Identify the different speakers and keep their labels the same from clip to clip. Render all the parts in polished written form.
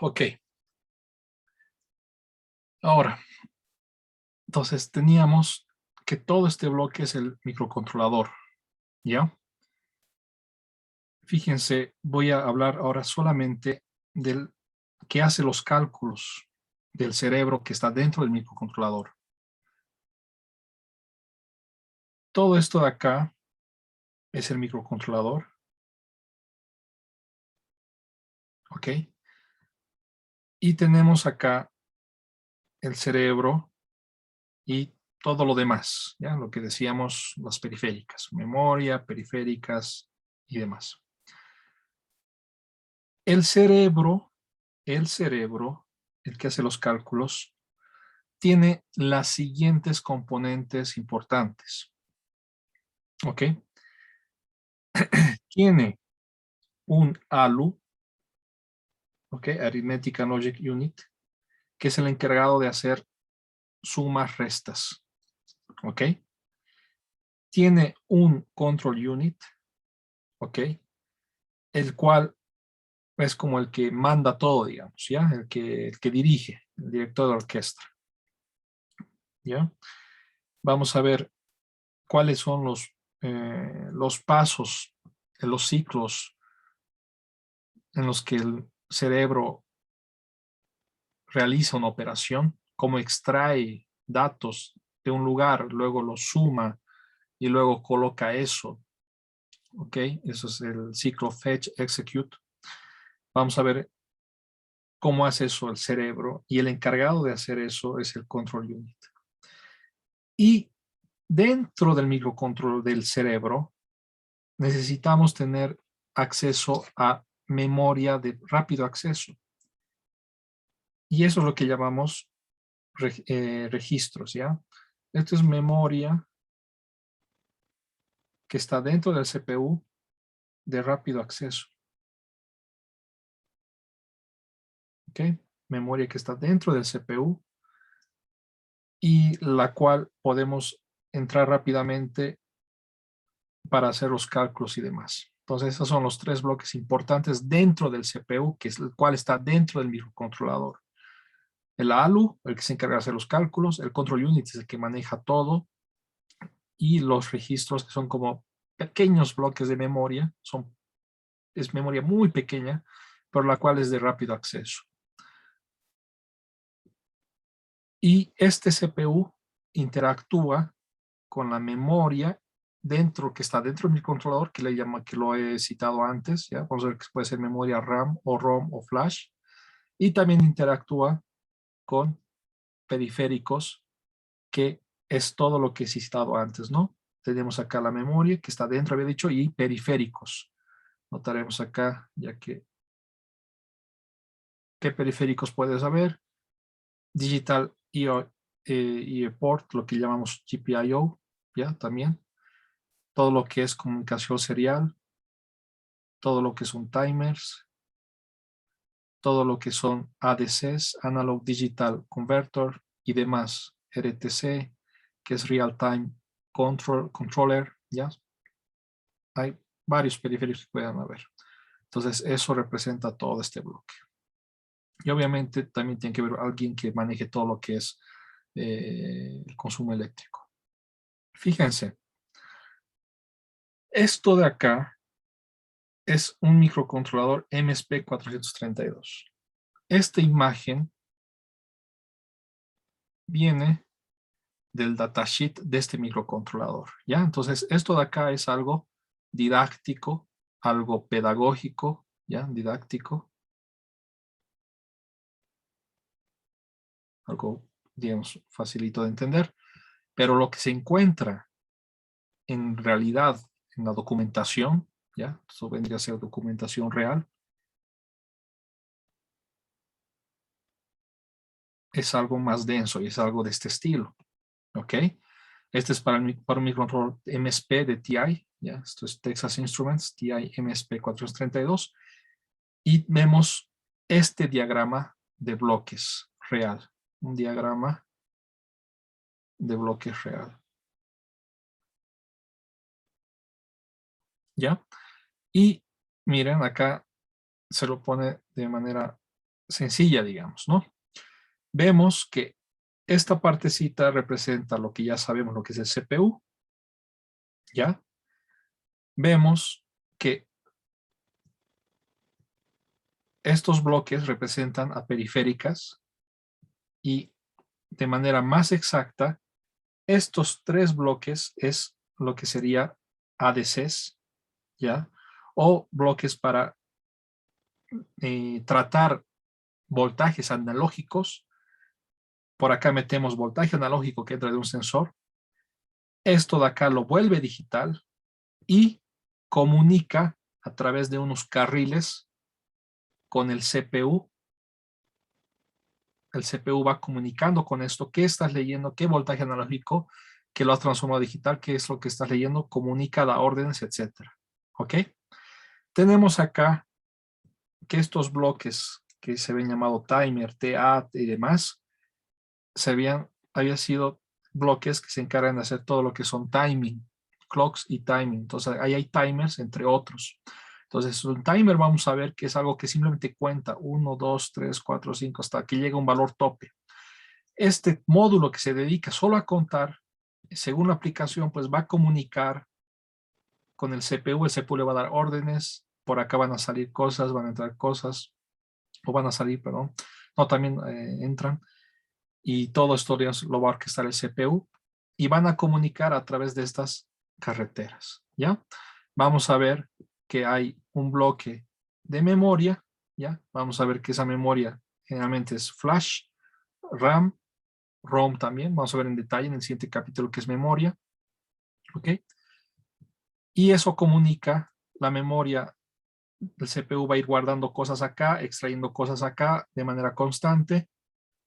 Speaker 1: Ok. Ahora, entonces teníamos que todo este bloque es el microcontrolador, ¿ya? Fíjense, voy a hablar ahora solamente del que hace los cálculos del cerebro que está dentro del microcontrolador. Todo esto de acá es el microcontrolador, ¿ok? Y tenemos acá el cerebro y todo lo demás, ¿ya? Lo que decíamos, las periféricas, memoria, periféricas y demás. El cerebro, el cerebro, el que hace los cálculos, tiene las siguientes componentes importantes, ¿ok? Tiene un ALU, ¿ok? Arithmetic and Logic Unit, que es el encargado de hacer sumas, restas, ¿ok? Tiene un Control Unit, ¿ok? El cual es como el que manda todo, digamos, ¿ya? El que dirige, el director de orquesta, ¿ya? Vamos a ver cuáles son los pasos, los ciclos en los que el cerebro realiza una operación, cómo extrae datos de un lugar, luego los suma y luego coloca eso, ¿ok? Eso es el ciclo Fetch Execute. Vamos a ver cómo hace eso el cerebro y el encargado de hacer eso es el Control Unit. Y dentro del microcontrol del cerebro necesitamos tener acceso a memoria de rápido acceso. Y eso es lo que llamamos registros, ¿ya? Esto es memoria que está dentro del CPU de rápido acceso. ¿Ok? Memoria que está dentro del CPU y la cual podemos entrar rápidamente para hacer los cálculos y demás. Entonces, esos son los tres bloques importantes dentro del CPU, que es el cual está dentro del microcontrolador. El ALU, el que se encarga de hacer los cálculos, el Control Unit es el que maneja todo, y los registros que son como pequeños bloques de memoria, es memoria muy pequeña, pero la cual es de rápido acceso. Y este CPU interactúa con la memoria que está dentro del microcontrolador, que le llama, que lo he citado antes, ¿ya? Vamos a ver que puede ser memoria RAM o ROM o flash, y también interactúa con periféricos, que es todo lo que he citado antes, ¿no? Tenemos acá la memoria que está dentro, había dicho, y periféricos. Notaremos acá, ya que, ¿qué periféricos puedes saber? Digital I/O port, lo que llamamos GPIO, ¿ya? También. Todo lo que es comunicación serial, todo lo que son timers, todo lo que son ADCs, Analog Digital Converter y demás, RTC, que es Real Time Controller, ¿ya? Hay varios periféricos que puedan haber. Entonces, eso representa todo este bloque. Y obviamente también tiene que haber alguien que maneje todo lo que es el consumo eléctrico. Fíjense, esto de acá es un microcontrolador MSP432. Esta imagen viene del datasheet de este microcontrolador, ¿ya? Entonces, esto de acá es algo didáctico, algo pedagógico, ¿ya? Didáctico, algo, digamos, facilito de entender, pero lo que se encuentra en realidad en la documentación, ¿ya? Eso vendría a ser documentación real, es algo más denso y es algo de este estilo, ¿ok? Este es para un microcontrolador MSP de TI, ¿ya? Esto es Texas Instruments, TI MSP 432, y vemos este diagrama de bloques real, un diagrama de bloques real, ¿ya? Y miren, acá se lo pone de manera sencilla, digamos, ¿no? Vemos que esta partecita representa lo que ya sabemos, lo que es el CPU, ¿ya? Vemos que estos bloques representan a periféricas y de manera más exacta, estos tres bloques es lo que sería ADCs, ¿ya? O bloques para tratar voltajes analógicos. Por acá metemos voltaje analógico que entra de un sensor. Esto de acá lo vuelve digital y comunica a través de unos carriles con el CPU. El CPU va comunicando con esto, qué estás leyendo, qué voltaje analógico, que lo has transformado a digital, qué es lo que estás leyendo, comunica, da órdenes, etcétera. ¿Ok? Tenemos acá que estos bloques que se ven llamado timer, TA y demás, había sido bloques que se encargan de hacer todo lo que son timing, clocks y timing. Entonces, ahí hay timers, entre otros. Entonces, un timer vamos a ver que es algo que simplemente cuenta 1, 2, 3, 4, 5, hasta que llega un valor tope. Este módulo que se dedica solo a contar, según la aplicación, pues va a comunicar con el CPU le va a dar órdenes, por acá van a salir cosas, van a entrar cosas, o van a salir, perdón, no, también entran, y todo esto lo va a orquestar el CPU, y van a comunicar a través de estas carreteras, ¿ya? Vamos a ver que hay un bloque de memoria, ¿ya? Vamos a ver que esa memoria generalmente es flash, RAM, ROM también, vamos a ver en detalle en el siguiente capítulo que es memoria, ¿ok? Y eso comunica la memoria, el CPU va a ir guardando cosas acá, extrayendo cosas acá de manera constante,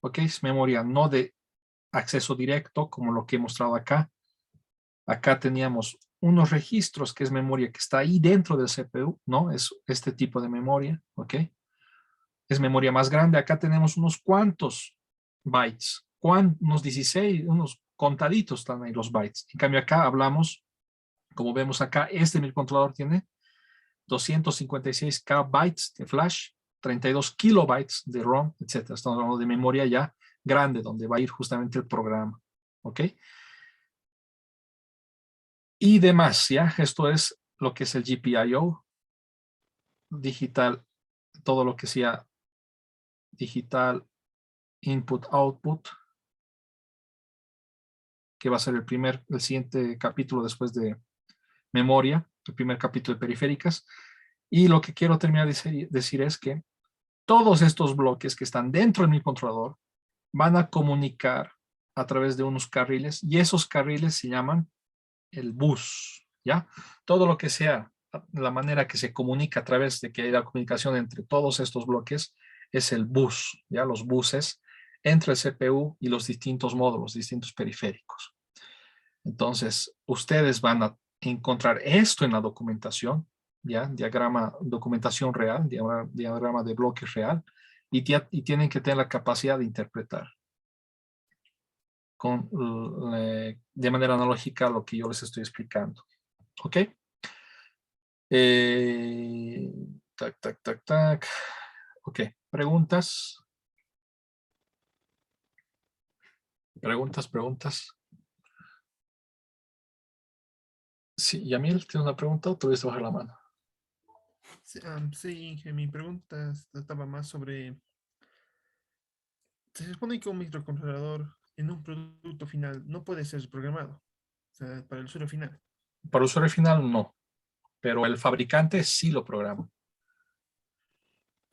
Speaker 1: ¿ok? Es memoria no de acceso directo como lo que he mostrado acá. Acá teníamos unos registros que es memoria que está ahí dentro del CPU, ¿no? Es este tipo de memoria, ¿ok? Es memoria más grande. Acá tenemos unos cuantos bytes, unos 16, unos contaditos están ahí los bytes. En cambio acá hablamos, como vemos acá, este microcontrolador tiene 256K bytes de flash, 32 kilobytes de ROM, etc. Estamos hablando de memoria ya grande, donde va a ir justamente el programa, ¿ok? Y demás, ¿ya? Esto es lo que es el GPIO, digital, todo lo que sea digital input-output, que va a ser el siguiente capítulo después de memoria, el primer capítulo de periféricas. Y lo que quiero terminar de decir es que todos estos bloques que están dentro de mi controlador van a comunicar a través de unos carriles y esos carriles se llaman el bus, ¿ya? Todo lo que sea la manera que se comunica a través de que hay la comunicación entre todos estos bloques es el bus, ¿ya? Los buses entre el CPU y los distintos módulos, distintos periféricos. Entonces, ustedes van a encontrar esto en la documentación, ¿ya? Documentación real, diagrama de bloques real, y tienen que tener la capacidad de interpretar de manera analógica lo que yo les estoy explicando. ¿Ok? Tac, tac, tac, tac. Ok, preguntas. Preguntas. Sí, Yamil, ¿tienes una pregunta o tuviste bajar la mano?
Speaker 2: Sí, sí, Inge, mi pregunta estaba más sobre, se supone que un microcontrolador en un producto final no puede ser programado, o sea, para el usuario final.
Speaker 1: Para el usuario final, no, pero el fabricante sí lo programa.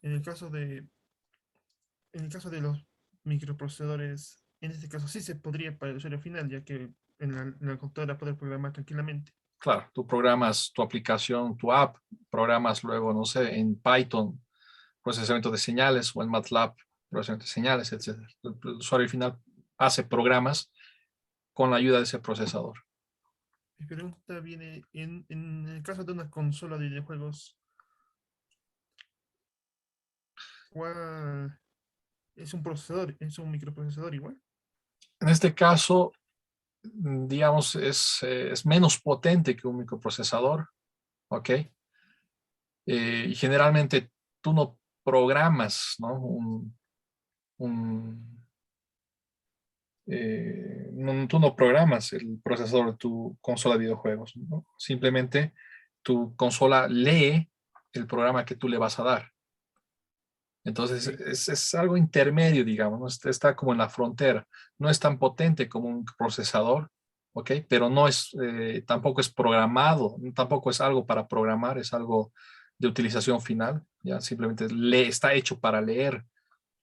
Speaker 2: En el caso de, en el caso de los microprocesadores, en este caso sí se podría para el usuario final, ya que en la computadora poder programar tranquilamente.
Speaker 1: Claro, tú programas tu aplicación, tu app, programas luego, no sé, en Python, procesamiento de señales o en MATLAB, procesamiento de señales, etc. El usuario final hace programas con la ayuda de ese procesador.
Speaker 2: Mi pregunta viene en el caso de una consola de videojuegos, ¿cuál es un procesador? ¿Es un microprocesador igual?
Speaker 1: En este caso, digamos, es menos potente que un microprocesador, ¿ok? Y generalmente tú no programas, ¿no? Tú no programas el procesador de tu consola de videojuegos, ¿no? Simplemente tu consola lee el programa que tú le vas a dar. Entonces es algo intermedio, digamos, ¿no? Está como en la frontera. No es tan potente como un procesador, ¿ok? Pero no es, tampoco es programado, tampoco es algo para programar, es algo de utilización final, ¿ya? Simplemente está hecho para leer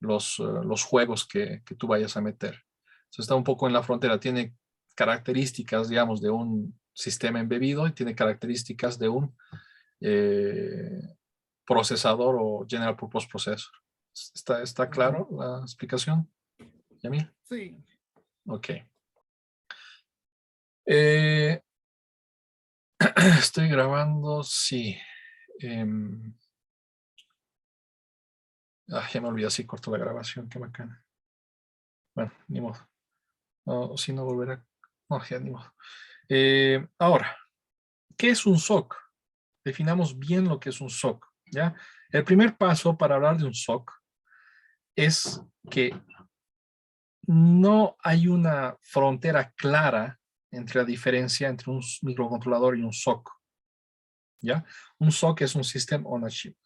Speaker 1: los juegos que tú vayas a meter. Entonces está un poco en la frontera, tiene características, digamos, de un sistema embebido y tiene características de un eh, procesador o General Purpose Processor. ¿Está claro la explicación, Yamil?
Speaker 2: Sí.
Speaker 1: Ok. Estoy grabando, sí. Ya me olvidé, sí, corto la grabación, qué bacana. Bueno, ni modo. O si no volverá. No, ya ni modo. Ahora, ¿qué es un SOC? Definamos bien lo que es un SOC, ¿ya? El primer paso para hablar de un SOC es que no hay una frontera clara entre la diferencia entre un microcontrolador y un SOC, ¿ya? Un SOC es un System on a Chip.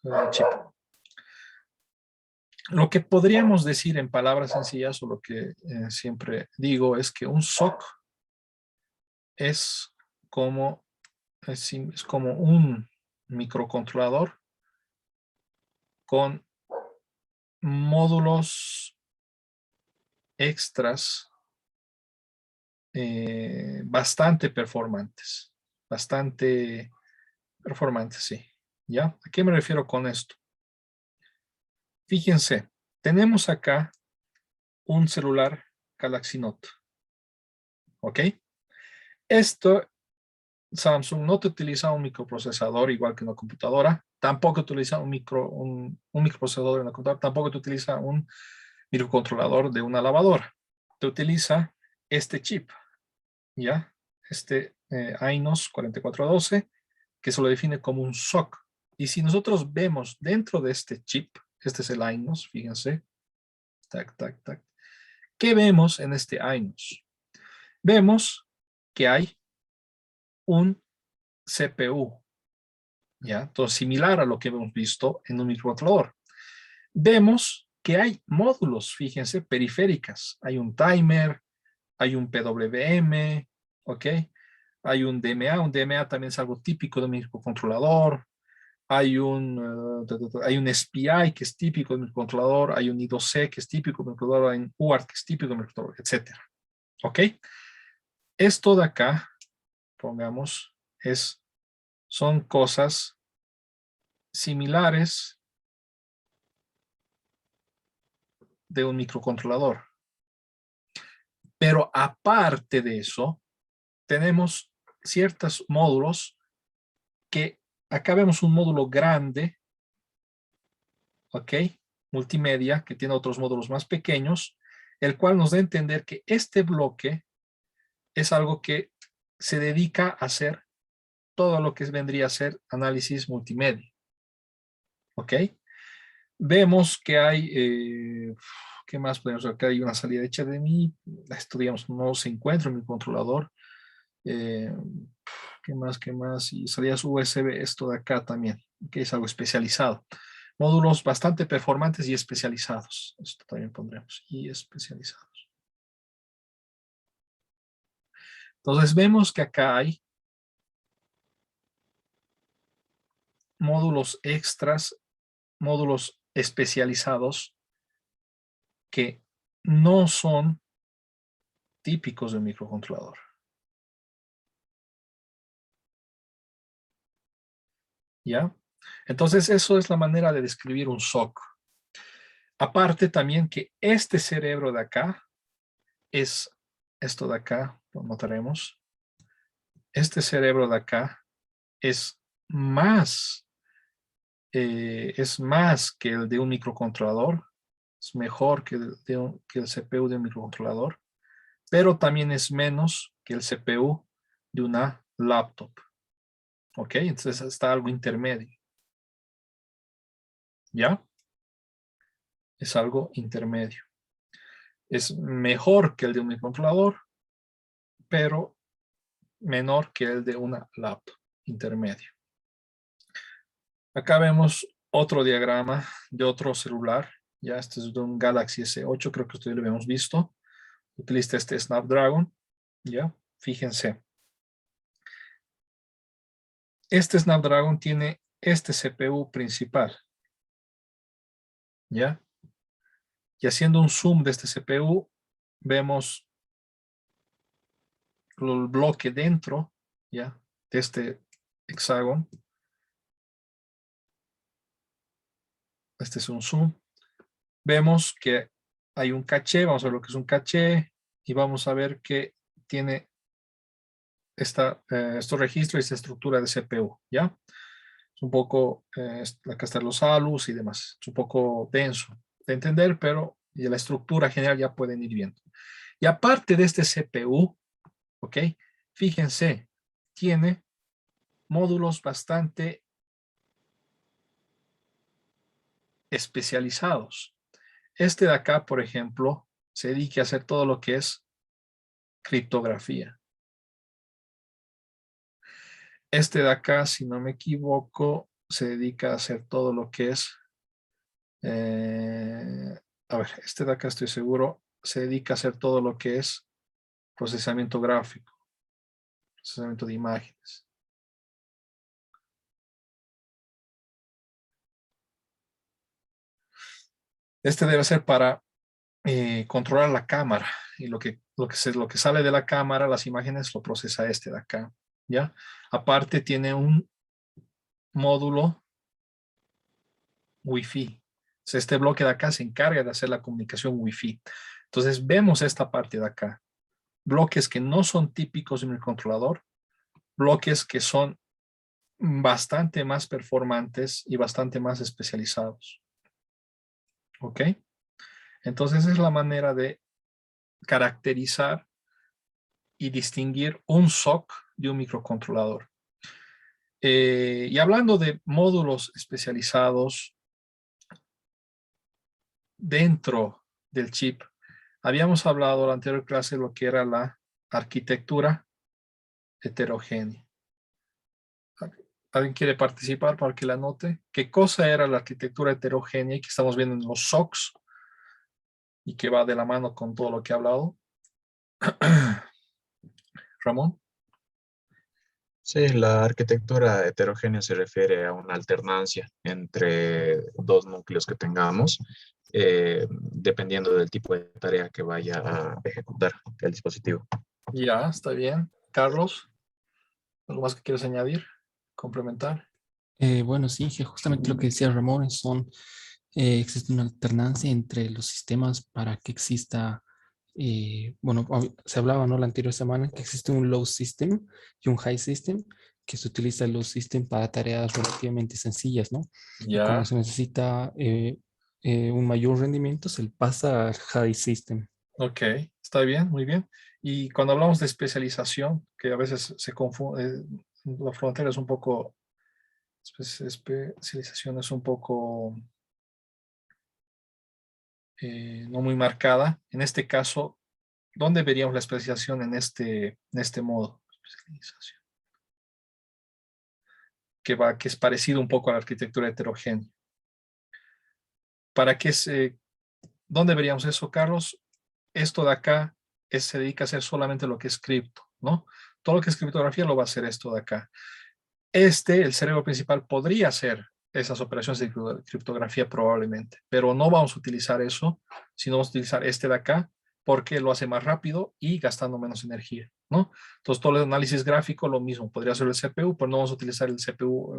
Speaker 1: Lo que podríamos decir en palabras sencillas, o lo que siempre digo, es que un SOC es como, es como un microcontrolador con módulos extras bastante performantes, sí. ¿Ya? ¿A qué me refiero con esto? Fíjense, tenemos acá un celular Galaxy Note, ¿ok? Esto, Samsung no te utiliza un microprocesador igual que una computadora, tampoco utiliza un microprocesador en la computadora, tampoco te utiliza un microcontrolador de una lavadora. Te utiliza este chip, ¿ya? Este Ainos 4412, que se lo define como un SOC. Y si nosotros vemos dentro de este chip, este es el Ainos, fíjense, tac, tac, tac. ¿Qué vemos en este Ainos? Vemos que hay un CPU, ¿ya? Todo similar a lo que hemos visto en un microcontrolador. Vemos que hay módulos, fíjense, periféricas. Hay un timer, hay un PWM, ¿ok? Hay un DMA también es algo típico de un microcontrolador. Hay un SPI que es típico de microcontrolador, hay un I2C que es típico de microcontrolador, hay un UART que es típico de microcontrolador, etc. ¿Ok? Esto de acá, pongamos, son cosas similares de un microcontrolador. Pero aparte de eso, tenemos ciertos módulos que acá vemos un módulo grande, ¿ok? Multimedia, que tiene otros módulos más pequeños, el cual nos da a entender que este bloque es algo que se dedica a hacer todo lo que vendría a ser análisis multimedia, ¿ok? Vemos que hay, ¿qué más podemos ver? Acá hay una salida hecha de mí, esto digamos no se encuentra en mi controlador. Eh, ¿Qué más? ¿Qué más? Y salidas USB, esto de acá también, que es algo especializado. Módulos bastante performantes y especializados. Esto también pondremos. Y especializados. Entonces vemos que acá hay módulos extras, módulos especializados que no son típicos de un microcontrolador. ¿Ya? Entonces eso es la manera de describir un SOC. Aparte también que este cerebro de acá es esto de acá, lo notaremos. Este cerebro de acá es es más que el de un microcontrolador, es mejor que que el CPU de un microcontrolador, pero también es menos que el CPU de una laptop. ¿Ok? Entonces está algo intermedio. ¿Ya? Es algo intermedio. Es mejor que el de un microcontrolador, pero menor que el de una laptop intermedio. Acá vemos otro diagrama de otro celular. Ya, este es de un Galaxy S8, creo que ustedes lo habíamos visto. Utiliza este Snapdragon. Ya, fíjense. Este Snapdragon tiene este CPU principal. Ya. Y haciendo un zoom de este CPU, vemos el bloque dentro, ya, de este hexágono. Este es un zoom. Vemos que hay un caché, vamos a ver lo que es un caché y vamos a ver que tiene estos registros y esta estructura de CPU, ¿ya? Es un poco, acá están los ALUs y demás, es un poco denso de entender, pero y la estructura general ya pueden ir viendo. Y aparte de este CPU, ¿ok? Fíjense, tiene módulos bastante especializados. Este de acá, por ejemplo, se dedica a hacer todo lo que es criptografía. Este de acá, si no me equivoco, se dedica a hacer todo lo que es, a ver, este de acá estoy seguro, se dedica a hacer todo lo que es procesamiento gráfico, procesamiento de imágenes. Este debe ser para controlar la cámara y lo que sale de la cámara, las imágenes, lo procesa este de acá, ¿ya? Aparte tiene un módulo Wi-Fi. Este bloque de acá se encarga de hacer la comunicación Wi-Fi. Entonces vemos esta parte de acá. Bloques que no son típicos de un microcontrolador, bloques que son bastante más performantes y bastante más especializados. ¿Ok? Entonces esa es la manera de caracterizar y distinguir un SoC de un microcontrolador. Y hablando de módulos especializados dentro del chip, habíamos hablado en la anterior clase de lo que era la arquitectura heterogénea. ¿Alguien quiere participar para que la anote? ¿Qué cosa era la arquitectura heterogénea que estamos viendo en los SOCs y que va de la mano con todo lo que he hablado? Ramón.
Speaker 3: Sí, la arquitectura heterogénea se refiere a una alternancia entre dos núcleos que tengamos, dependiendo del tipo de tarea que vaya a ejecutar el dispositivo.
Speaker 1: Ya, está bien. Carlos, ¿algo más que quieres añadir? Complementar.
Speaker 4: Bueno, sí, que justamente lo que decía Ramón existe una alternancia entre los sistemas para que exista, bueno, se hablaba, ¿no? La anterior semana que existe un low system y un high system, que se utiliza el low system para tareas relativamente sencillas, ¿no? Y cuando
Speaker 1: Ya,
Speaker 4: se necesita un mayor rendimiento, se le pasa al high system.
Speaker 1: ok, está bien, muy bien. Y cuando hablamos de especialización, que a veces se confunde, la frontera es un poco, especialización es un poco no muy marcada. En este caso, ¿dónde veríamos la especialización en este modo? Especialización. Que es parecido un poco a la arquitectura heterogénea. ¿Para qué se, ¿Dónde veríamos eso, Carlos? Esto de acá se dedica a hacer solamente lo que es cripto, ¿no? Todo lo que es criptografía lo va a hacer esto de acá. El cerebro principal, podría hacer esas operaciones de criptografía probablemente, pero no vamos a utilizar eso, sino vamos a utilizar este de acá porque lo hace más rápido y gastando menos energía, ¿no? Entonces todo el análisis gráfico lo mismo, podría ser el CPU, pero no vamos a utilizar el CPU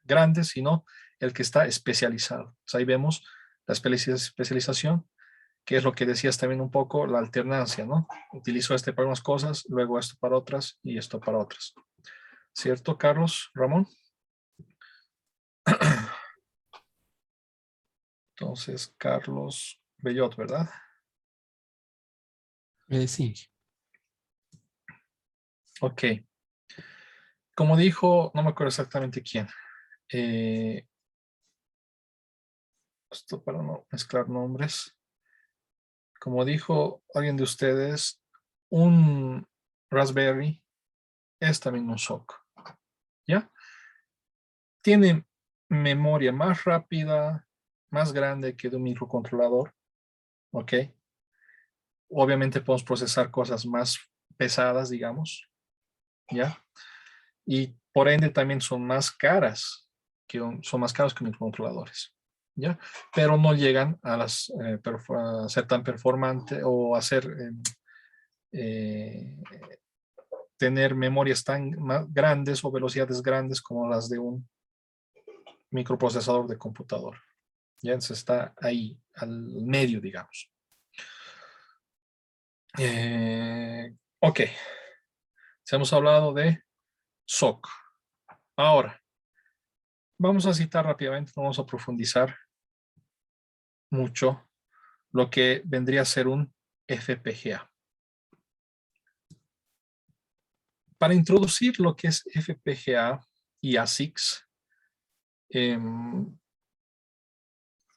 Speaker 1: grande, sino el que está especializado. Entonces ahí vemos la especialización, que es lo que decías también un poco, la alternancia, ¿no? Utilizo este para unas cosas, luego esto para otras y esto para otras. ¿Cierto, Carlos, Ramón? Entonces, Carlos Bellot, ¿verdad?
Speaker 4: Sí,
Speaker 1: Ok. Como dijo, no me acuerdo exactamente quién, eh, esto para no mezclar nombres. Como dijo alguien de ustedes, un Raspberry es también un SoC, ¿ya? Tiene memoria más rápida, más grande que de un microcontrolador, ¿ok? Obviamente podemos procesar cosas más pesadas, digamos, ¿ya? Y por ende también son más caras, son más caros que microcontroladores, ¿ya? Pero no llegan a, a ser tan performante o a ser, tener memorias tan grandes o velocidades grandes como las de un microprocesador de computador. Ya entonces está ahí, al medio, digamos. Ok, hemos hablado de SOC. Ahora, vamos a citar rápidamente, no vamos a profundizar mucho lo que vendría a ser un FPGA. Para introducir lo que es FPGA y ASICs,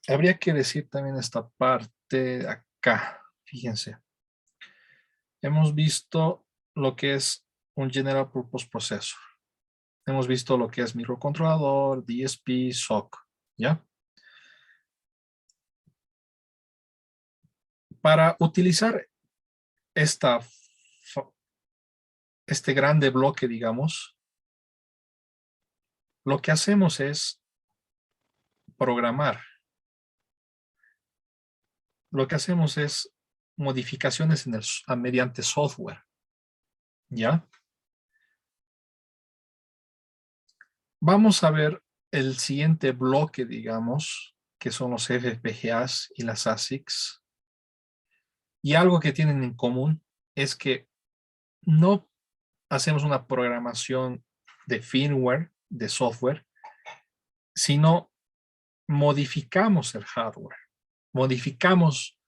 Speaker 1: habría que decir también esta parte de acá. Fíjense. Hemos visto lo que es un General Purpose Processor. Hemos visto lo que es microcontrolador, DSP, SOC, ¿ya? Para utilizar este grande bloque, digamos, lo que hacemos es programar. Lo que hacemos es modificaciones mediante software, ¿ya? Vamos a ver el siguiente bloque, digamos, que son los FPGAs y las ASICs. Y algo que tienen en común es que no hacemos una programación de firmware, de software, sino modificamos el hardware, modificamos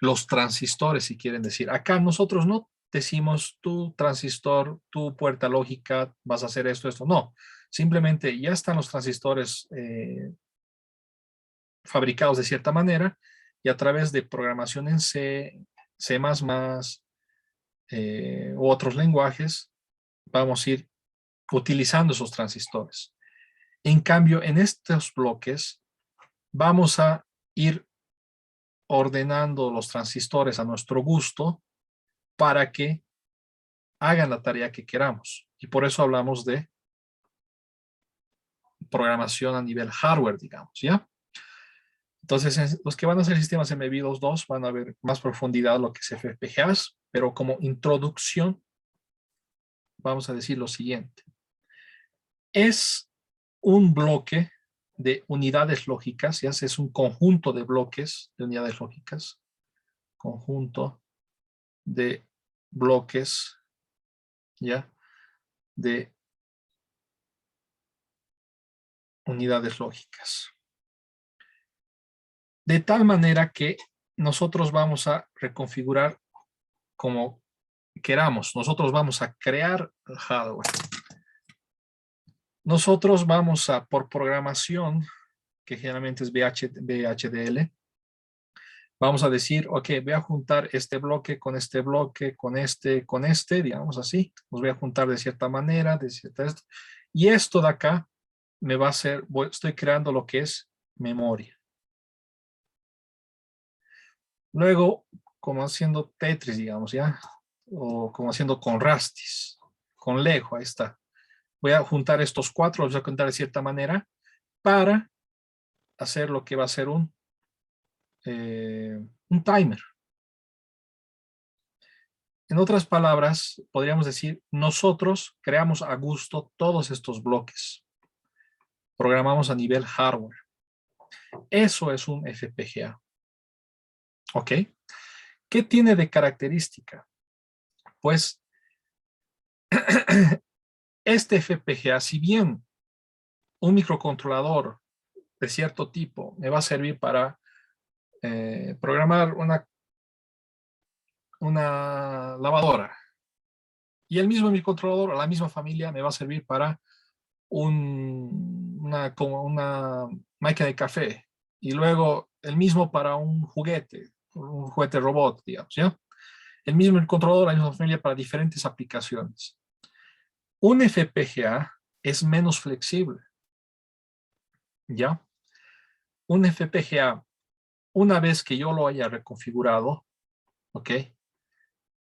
Speaker 1: los transistores, si quieren decir. Acá nosotros no decimos tu transistor, tu puerta lógica, vas a hacer esto, esto. No, simplemente ya están los transistores fabricados de cierta manera y a través de programación en C, C++, u otros lenguajes, vamos a ir utilizando esos transistores. En cambio, en estos bloques, vamos a ir ordenando los transistores a nuestro gusto para que hagan la tarea que queramos. Y por eso hablamos de programación a nivel hardware, digamos, ¿ya? Entonces, los que van a hacer sistemas MV2.2 van a ver más profundidad lo que es FPGAs, pero como introducción, vamos a decir lo siguiente. Es un bloque de unidades lógicas, ya es un conjunto de bloques de unidades lógicas, conjunto de bloques, ya, de unidades lógicas. De tal manera que nosotros vamos a reconfigurar como queramos. Nosotros vamos a crear el hardware. Nosotros vamos a, por programación, que generalmente es VHDL, vamos a decir, ok, voy a juntar este bloque, con este, digamos así. Los voy a juntar de cierta manera, y esto de acá me va a hacer, estoy creando lo que es memoria. Luego, como haciendo Tetris, digamos, ¿ya? O como haciendo con Rastis, con Lego, ahí está. Voy a juntar estos cuatro, los voy a contar de cierta manera para hacer lo que va a ser un timer. En otras palabras, podríamos decir, nosotros creamos a gusto todos estos bloques. Programamos a nivel hardware. Eso es un FPGA. ¿Ok? ¿Qué tiene de característica? Pues este FPGA, si bien un microcontrolador de cierto tipo me va a servir para programar una lavadora, y el mismo microcontrolador o la misma familia me va a servir para como una máquina de café, Y luego el mismo para un juguete robot, digamos, ¿ya? El mismo controlador, la misma familia para diferentes aplicaciones. Un FPGA es menos flexible, ¿ya? Un FPGA, una vez que yo lo haya reconfigurado, ¿ok?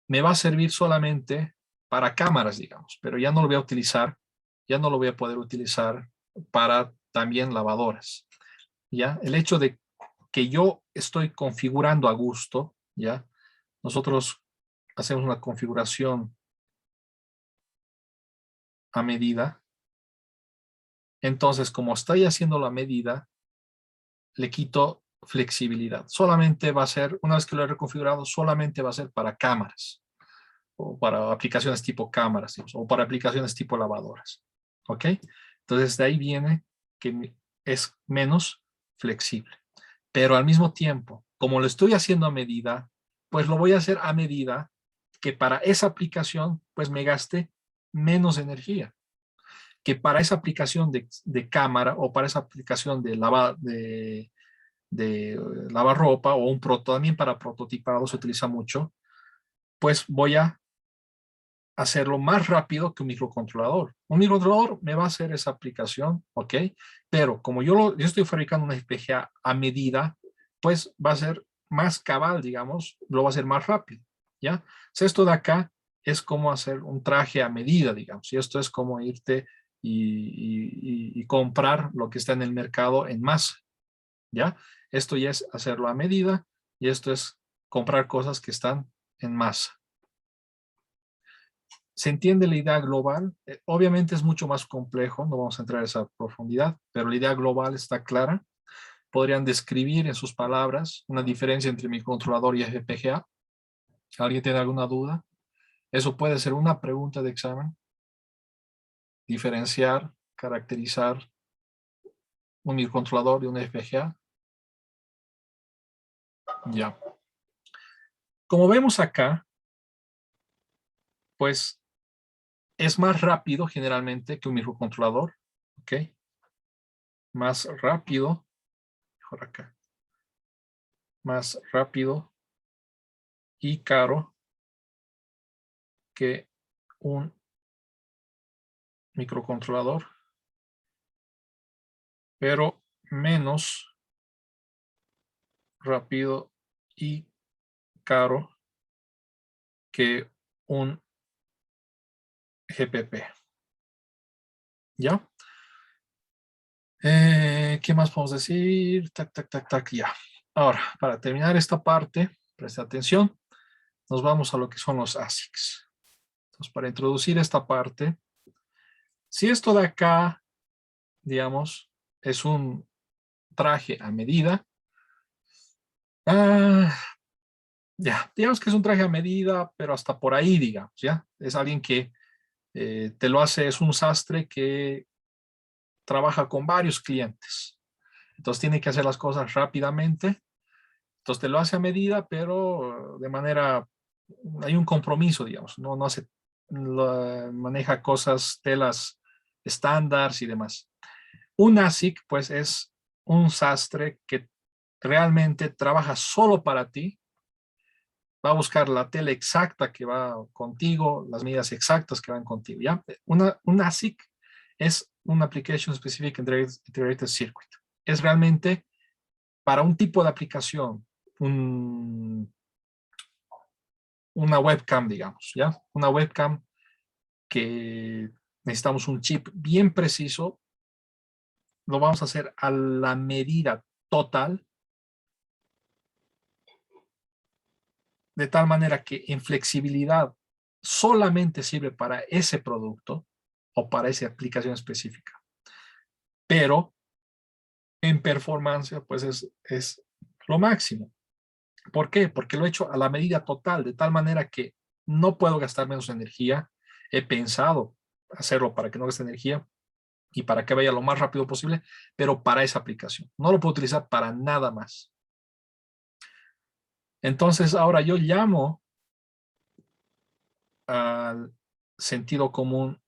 Speaker 1: Me va a servir solamente para cámaras, digamos, pero ya no lo voy a utilizar, ya no lo voy a poder utilizar para también lavadoras, ¿ya? El hecho de que yo estoy configurando a gusto, ¿ya? Nosotros hacemos una configuración a medida. Entonces, como estoy haciendo la medida, le quito flexibilidad. Solamente va a ser, una vez que lo he reconfigurado, solamente va a ser para cámaras o para aplicaciones tipo cámaras, digamos, o para aplicaciones tipo lavadoras. ¿Ok? Entonces, de ahí viene que es menos flexible. Pero al mismo tiempo, como lo estoy haciendo a medida, pues lo voy a hacer a medida que para esa aplicación, pues me gaste menos energía. Que para esa aplicación de cámara o para esa aplicación de lavarropa o también para prototipado se utiliza mucho, pues voy a hacerlo más rápido que un microcontrolador. Un microcontrolador me va a hacer esa aplicación, ¿ok? Pero como yo estoy fabricando una FPGA a medida, pues va a ser más cabal, digamos, lo va a hacer más rápido, ¿ya? Entonces esto de acá es como hacer un traje a medida, digamos, y esto es como irte y comprar lo que está en el mercado en masa, ¿ya? Esto ya es hacerlo a medida y esto es comprar cosas que están en masa. ¿Se entiende la idea global? Obviamente es mucho más complejo, no vamos a entrar a esa profundidad, pero la idea global está clara. Podrían describir en sus palabras una diferencia entre microcontrolador y FPGA. ¿Alguien tiene alguna duda? Eso puede ser una pregunta de examen. Diferenciar, caracterizar un microcontrolador de un FPGA. Ya. Como vemos acá, pues es más rápido generalmente que un microcontrolador. ¿Ok? Más rápido. Mejor acá. Más rápido y caro que un microcontrolador, pero menos rápido y caro que un GPP. ¿Ya? ¿Qué más podemos decir? Tac, tac, tac, tac, ya. Ahora, para terminar esta parte, presta atención, nos vamos a lo que son los ASICs. Entonces, para introducir esta parte, si esto de acá, digamos, es un traje a medida, ya, digamos que es un traje a medida, pero hasta por ahí, digamos, ¿ya? Es alguien que te lo hace, es un sastre que trabaja con varios clientes. Entonces tiene que hacer las cosas rápidamente. Entonces te lo hace a medida, pero de manera, hay un compromiso, digamos, no hace, maneja cosas, telas estándar y demás. Un ASIC, pues, es un sastre que realmente trabaja solo para ti, va a buscar la tela exacta que va contigo, las medidas exactas que van contigo, ¿ya? Un ASIC es un Application Specific Integrated Circuit. Es realmente para un tipo de aplicación, una webcam, digamos, ¿ya? Una webcam que necesitamos un chip bien preciso, lo vamos a hacer a la medida total, de tal manera que en flexibilidad solamente sirve para ese producto o para esa aplicación específica. Pero en performance, pues es lo máximo. ¿Por qué? Porque lo he hecho a la medida total, de tal manera que no puedo gastar menos energía. He pensado hacerlo para que no gaste energía y para que vaya lo más rápido posible, pero para esa aplicación. No lo puedo utilizar para nada más. Entonces, ahora yo llamo al sentido común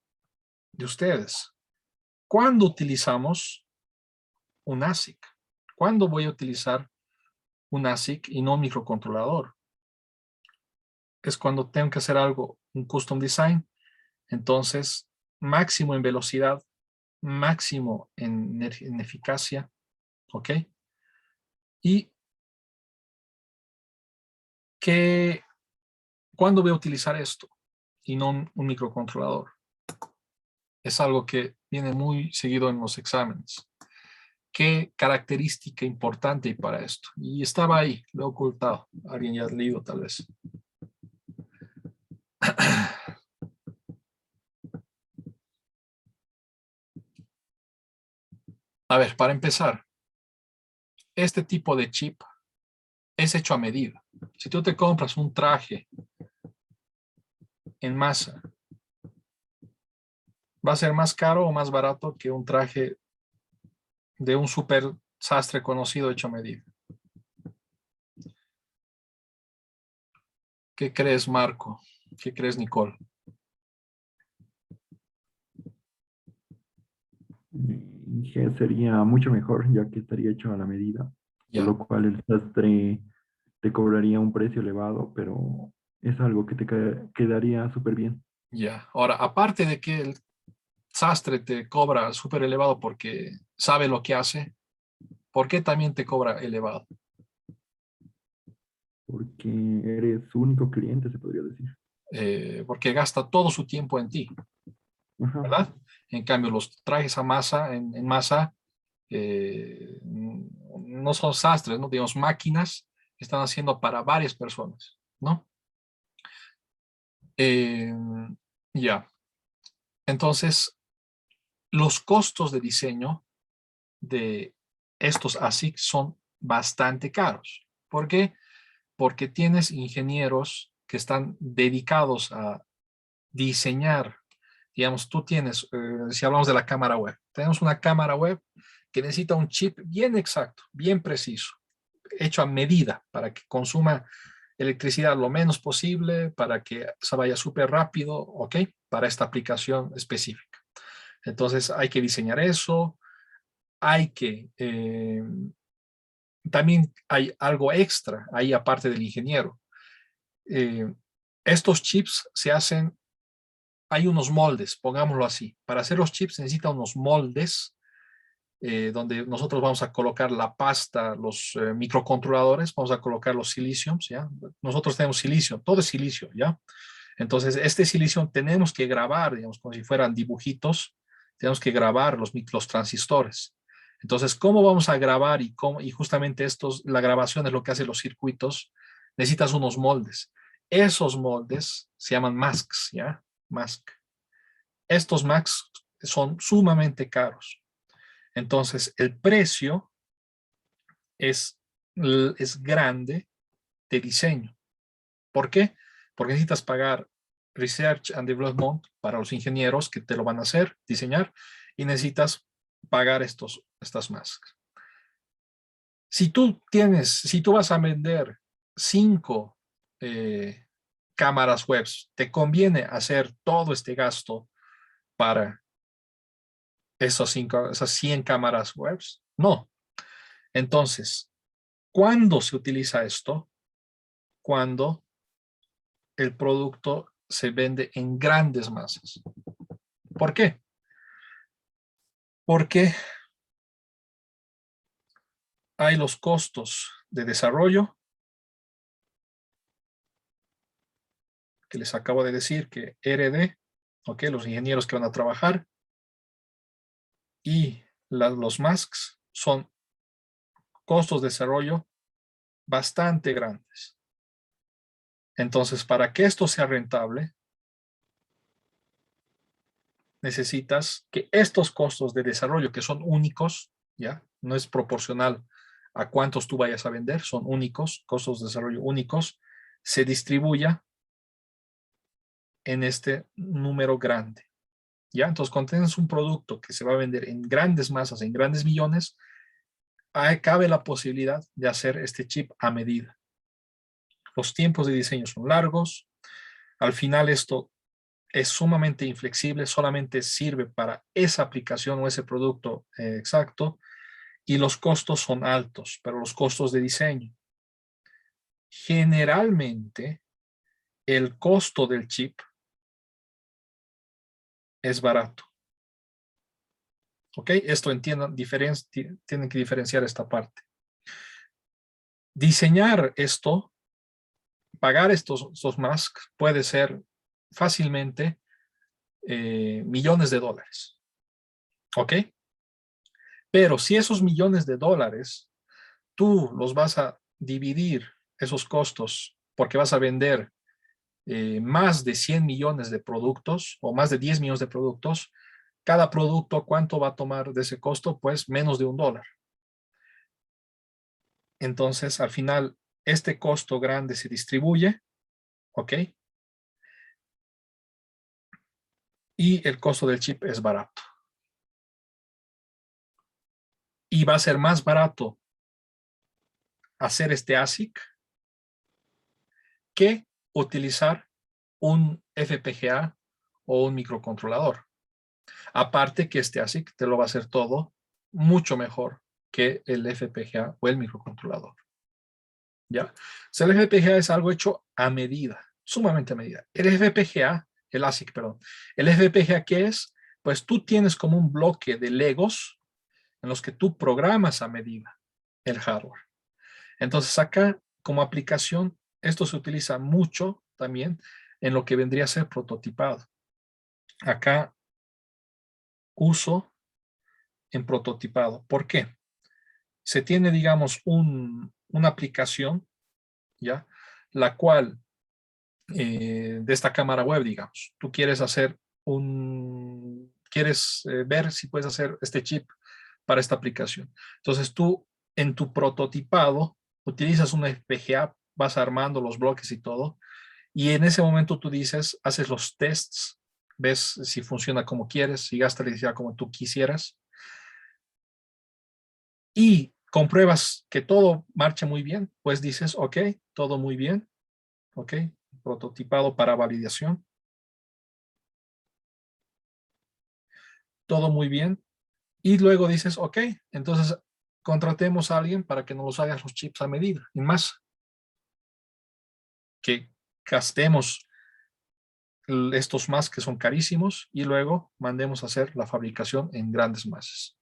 Speaker 1: de ustedes. ¿Cuándo utilizamos un ASIC? ¿Cuándo voy a utilizar un ASIC y no un microcontrolador? Es cuando tengo que hacer algo, un custom design. Entonces, máximo en velocidad, máximo en eficacia, ¿ok? Y ¿cuándo voy a utilizar esto y no un microcontrolador? Es algo que viene muy seguido en los exámenes. ¿Qué característica importante hay para esto? Y estaba ahí, lo he ocultado. Alguien ya ha leído tal vez. A ver, para empezar, este tipo de chip es hecho a medida. Si tú te compras un traje en masa, ¿va a ser más caro o más barato que un traje de un super sastre conocido hecho a medida? ¿Qué crees, Marco? ¿Qué crees, Nicole?
Speaker 5: Que sería mucho mejor, ya que estaría hecho a la medida, por
Speaker 1: Ya,
Speaker 5: lo cual el sastre te cobraría un precio elevado, pero es algo que te quedaría súper bien.
Speaker 1: ya. Ahora, aparte de que el sastre te cobra súper elevado porque sabe lo que hace, ¿por qué también te cobra elevado?
Speaker 5: Porque eres su único cliente, se podría decir.
Speaker 1: Porque gasta todo su tiempo en ti,
Speaker 5: Ajá,
Speaker 1: ¿verdad? En cambio, los trajes a masa, en masa, no son sastres, ¿no? Digamos, máquinas que están haciendo para varias personas, ¿no? Eh, ya. Entonces, los costos de diseño de estos ASIC son bastante caros. ¿Por qué? Porque tienes ingenieros que están dedicados a diseñar. Digamos, tú tienes, si hablamos de la cámara web, tenemos una cámara web que necesita un chip bien exacto, bien preciso, hecho a medida para que consuma electricidad lo menos posible, para que se vaya súper rápido, ¿ok? Para esta aplicación específica. Entonces hay que diseñar eso, hay que, también hay algo extra ahí aparte del ingeniero. Eh, Estos chips se hacen, hay unos moldes, pongámoslo así. Para hacer los chips se necesitan unos moldes donde nosotros vamos a colocar la pasta, los microcontroladores, vamos a colocar los siliciums, ¿ya? Nosotros tenemos silicio, todo es silicio, ¿ya? Entonces, este silicio tenemos que grabar, digamos, como si fueran dibujitos, tenemos que grabar los transistores. Entonces, ¿cómo vamos a grabar y justamente la grabación es lo que hacen los circuitos? Necesitas unos moldes. Esos moldes se llaman masks, ¿ya? Mask. Estos masks son sumamente caros. Entonces, el precio es, es grande de diseño. ¿Por qué? Porque necesitas pagar Research and Development para los ingenieros que te lo van a hacer, diseñar, y necesitas pagar estas masks. Si tú vas a vender 5 cámaras web, ¿te conviene hacer todo este gasto para esas 100 cámaras web? No. Entonces, ¿cuándo se utiliza esto? Cuando el producto se vende en grandes masas. ¿Por qué? Porque hay los costos de desarrollo, que les acabo de decir que R&D, ¿ok? Los ingenieros que van a trabajar, y los masks son costos de desarrollo bastante grandes. Entonces, para que esto sea rentable, necesitas que estos costos de desarrollo, que son únicos, ¿ya? No es proporcional a cuántos tú vayas a vender, son únicos, costos de desarrollo únicos, se distribuya en este número grande, ¿ya? Entonces, cuando tienes un producto que se va a vender en grandes masas, en grandes millones, cabe la posibilidad de hacer este chip a medida. Los tiempos de diseño son largos, al final esto es sumamente inflexible, solamente sirve para esa aplicación o ese producto exacto, y los costos son altos, pero los costos de diseño. Generalmente, el costo del chip es barato. ¿Ok? Esto entiendan, tienen que diferenciar esta parte. Diseñar esto, pagar estos masks puede ser fácilmente millones de dólares. ¿Ok? Pero si esos millones de dólares tú los vas a dividir, esos costos, porque vas a vender más de 100 millones de productos o más de 10 millones de productos, cada producto, ¿cuánto va a tomar de ese costo? Pues menos de $1. Entonces, al final, este costo grande se distribuye, ¿ok? Y el costo del chip es barato. Y va a ser más barato hacer este ASIC que utilizar un FPGA o un microcontrolador. Aparte que este ASIC te lo va a hacer todo mucho mejor que el FPGA o el microcontrolador. ¿Ya? O sea, el FPGA es algo hecho a medida, sumamente a medida. El ASIC, perdón. El FPGA, ¿qué es? Pues tú tienes como un bloque de Legos en los que tú programas a medida el hardware. Entonces acá, como aplicación, esto se utiliza mucho también en lo que vendría a ser prototipado. Acá uso en prototipado. ¿Por qué? Se tiene, digamos, una aplicación, ¿ya? La cual, de esta cámara web, digamos, tú quieres hacer quieres ver si puedes hacer este chip para esta aplicación. Entonces tú, en tu prototipado, utilizas una FPGA, vas armando los bloques y todo, y en ese momento tú dices, haces los tests, ves si funciona como quieres, si gasta electricidad como tú quisieras, y compruebas que todo marcha muy bien, pues dices, ok, todo muy bien, ok, prototipado para validación, todo muy bien, y luego dices, ok, entonces contratemos a alguien para que nos haga los chips a medida, y más, que gastemos estos más que son carísimos y luego mandemos a hacer la fabricación en grandes masas.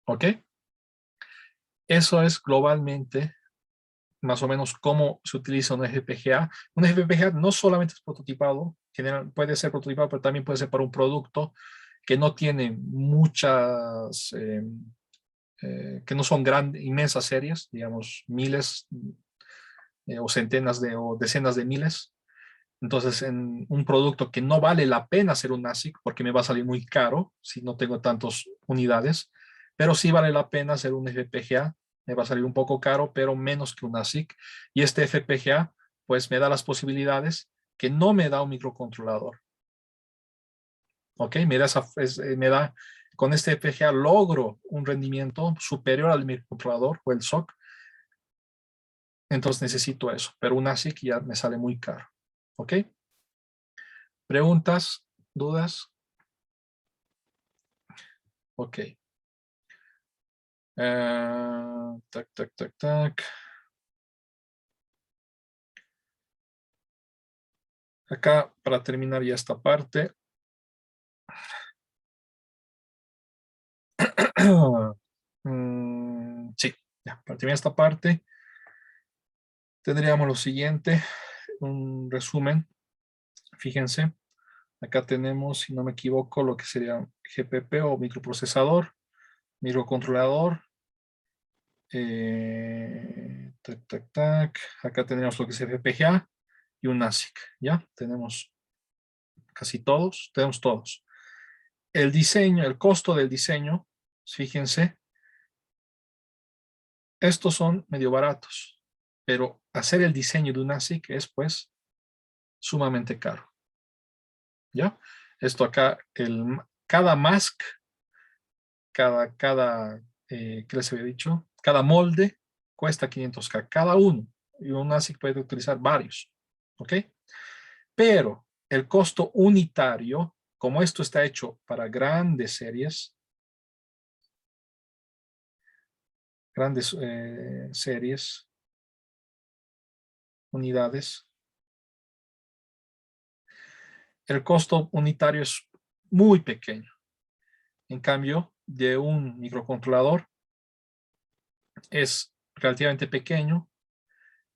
Speaker 1: ¿Ok? Eso es globalmente más o menos cómo se utiliza un FPGA. Un FPGA no solamente es prototipado, puede ser prototipado, pero también puede ser para un producto que no tiene muchas, que no son grandes, inmensas series, digamos miles o centenas o decenas de miles. Entonces, en un producto que no vale la pena hacer un ASIC porque me va a salir muy caro si no tengo tantas unidades, pero sí vale la pena hacer un FPGA, me va a salir un poco caro, pero menos que un ASIC. Y este FPGA, pues me da las posibilidades que no me da un microcontrolador. ¿Ok? Con este FPGA logro un rendimiento superior al microcontrolador o el SOC. Entonces necesito eso, pero un ASIC ya me sale muy caro. ¿Ok? ¿Preguntas? ¿Dudas? Ok. Tac, tac, tac, tac. Acá, para terminar ya esta parte. Sí, ya, para terminar esta parte, tendríamos lo siguiente, un resumen. Fíjense, acá tenemos, si no me equivoco, lo que sería GPP o microprocesador, microcontrolador. Tac, tac, tac. Acá tenemos lo que es FPGA y un ASIC, ¿ya? Tenemos casi todos, tenemos todos. El diseño, el costo del diseño, fíjense, estos son medio baratos, pero hacer el diseño de un ASIC es pues sumamente caro, ¿ya? Esto acá, cada mask, ¿qué les había dicho? Cada molde cuesta 500K, cada uno, y un ASIC puede utilizar varios, ¿ok? Pero el costo unitario, como esto está hecho para grandes series, grandes series, unidades. El costo unitario es muy pequeño. En cambio, de un microcontrolador es relativamente pequeño.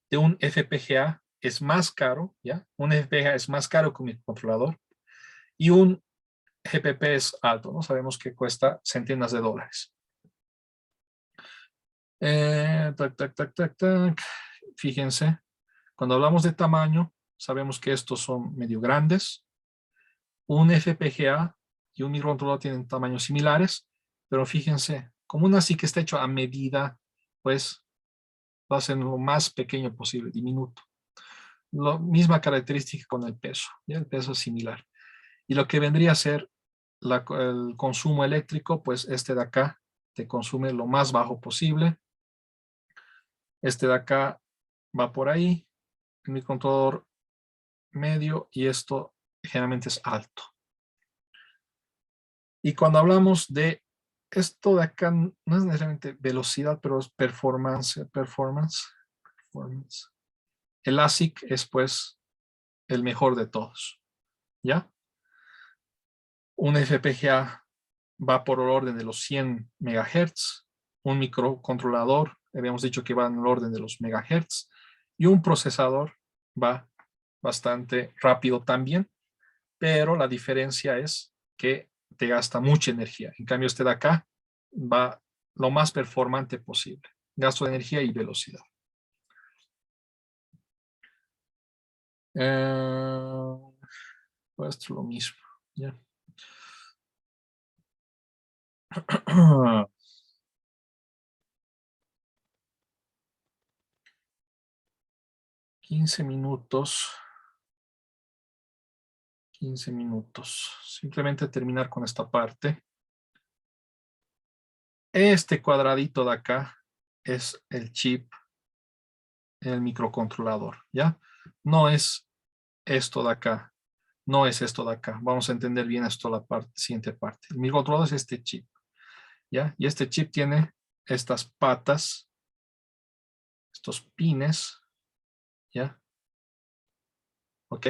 Speaker 1: De un FPGA es más caro, ¿ya? Un FPGA es más caro que un microcontrolador. Y un GPP es alto, ¿no? Sabemos que cuesta centenas de dólares. Fíjense, cuando hablamos de tamaño, sabemos que estos son medio grandes. Un FPGA y un microcontrolador tienen tamaños similares, pero fíjense, como una sí que está hecho a medida, pues va a ser lo más pequeño posible, diminuto. La misma característica con el peso, ¿ya? El peso es similar. Y lo que vendría a ser el consumo eléctrico, pues este de acá te consume lo más bajo posible. Este de acá va por ahí, el microcontrolador medio, y esto generalmente es alto. Y cuando hablamos de esto de acá, no es necesariamente velocidad, pero es performance. El ASIC es pues el mejor de todos, ¿ya? Un FPGA va por el orden de los 100 MHz, un microcontrolador, habíamos dicho que va en el orden de los megahertz, y un procesador va bastante rápido también, pero la diferencia es que te gasta mucha energía. En cambio, este de acá va lo más performante posible. Gasto de energía y velocidad. Pues esto es lo mismo. ¿Ya? 15 minutos. 15 minutos. Simplemente terminar con esta parte. Este cuadradito de acá es el chip, el microcontrolador, ¿ya? No es esto de acá, no es esto de acá. Vamos a entender bien esto la siguiente parte. El microcontrolador es este chip, ¿ya? Y este chip tiene estas patas, estos pines, ¿ya? ¿Ok?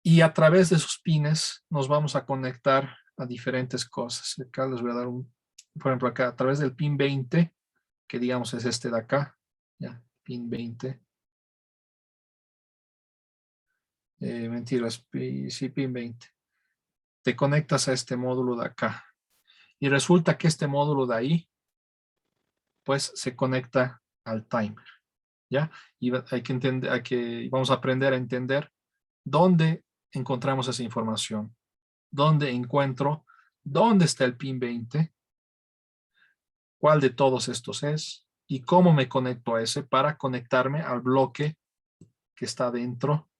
Speaker 1: Y a través de esos pines nos vamos a conectar a diferentes cosas. Acá les voy a dar por ejemplo, acá a través del pin 20, que digamos es este de acá, ¿ya? Pin 20. Mentiras, sí, pin 20. Te conectas a este módulo de acá. Y resulta que este módulo de ahí, pues se conecta al timer, ¿ya? Y hay que entender, vamos a aprender a entender dónde encontramos esa información, dónde encuentro, dónde está el pin 20, cuál de todos estos es y cómo me conecto a ese para conectarme al bloque que está dentro,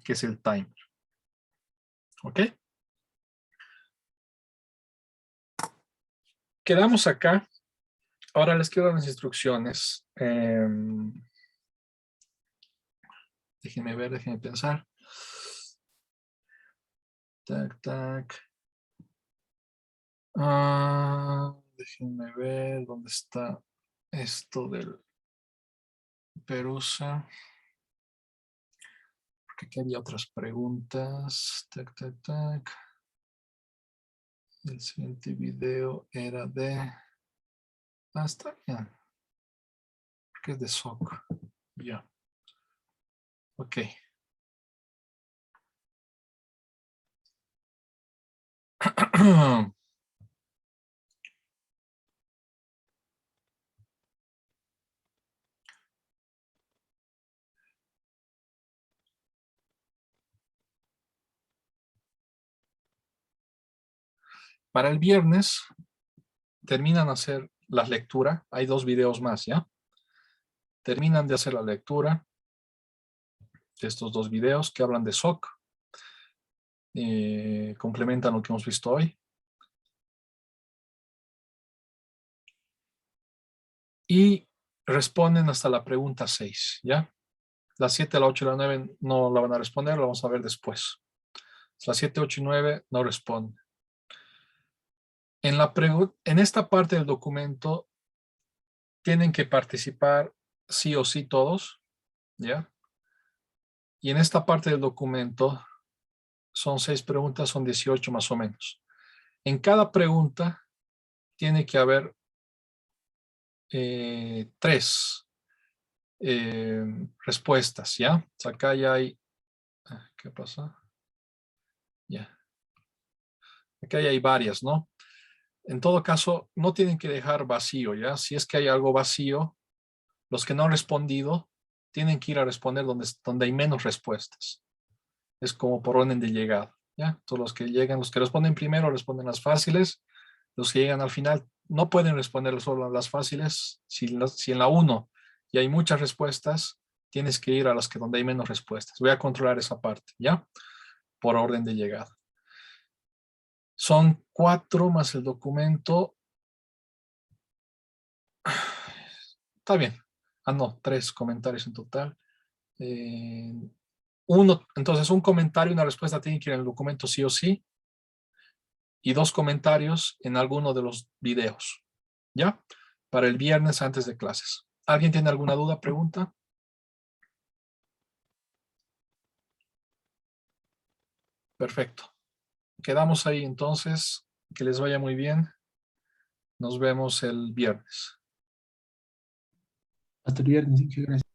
Speaker 1: que es el timer. ¿Ok? Quedamos acá. Ahora les quiero dar las instrucciones. Déjenme ver, déjenme pensar. Tac, tac. Déjenme ver dónde está esto del Perusa. Porque aquí había otras preguntas. Tac, tac, tac. El siguiente video era de... está bien. Porque es de SOC. Ya. Ok. Para el viernes terminan de hacer la lectura. Hay 2 videos más, ¿ya? Terminan de hacer la lectura de estos 2 videos que hablan de SOC. Complementan lo que hemos visto hoy. Y responden hasta la pregunta 6, ¿ya? Las 7, la 8 y la 9 no la van a responder, la vamos a ver después. Las 7, 8 y 9 no responden. En esta parte del documento tienen que participar sí o sí todos, ¿ya? Y en esta parte del documento son 6 preguntas, son 18 más o menos. En cada pregunta tiene que haber 3 respuestas, ¿ya? O sea, acá ya hay... ¿Qué pasa? Ya. Acá ya hay varias, ¿no? En todo caso, no tienen que dejar vacío, ¿ya? Si es que hay algo vacío, los que no han respondido tienen que ir a responder donde hay menos respuestas. Es como por orden de llegada, ¿ya? Todos los que llegan, los que responden primero responden las fáciles, los que llegan al final no pueden responder solo las fáciles. Si en la 1 y hay muchas respuestas, tienes que ir a las que donde hay menos respuestas. Voy a controlar esa parte, ¿ya? Por orden de llegada. Son 4 más el documento. Está bien. No, 3 comentarios en total. Entonces, un comentario y una respuesta tienen que ir en el documento sí o sí. Y 2 comentarios en alguno de los videos. ¿Ya? Para el viernes antes de clases. ¿Alguien tiene alguna duda, pregunta? Perfecto. Quedamos ahí entonces. Que les vaya muy bien. Nos vemos el viernes.
Speaker 4: Hasta el viernes. Muchas gracias.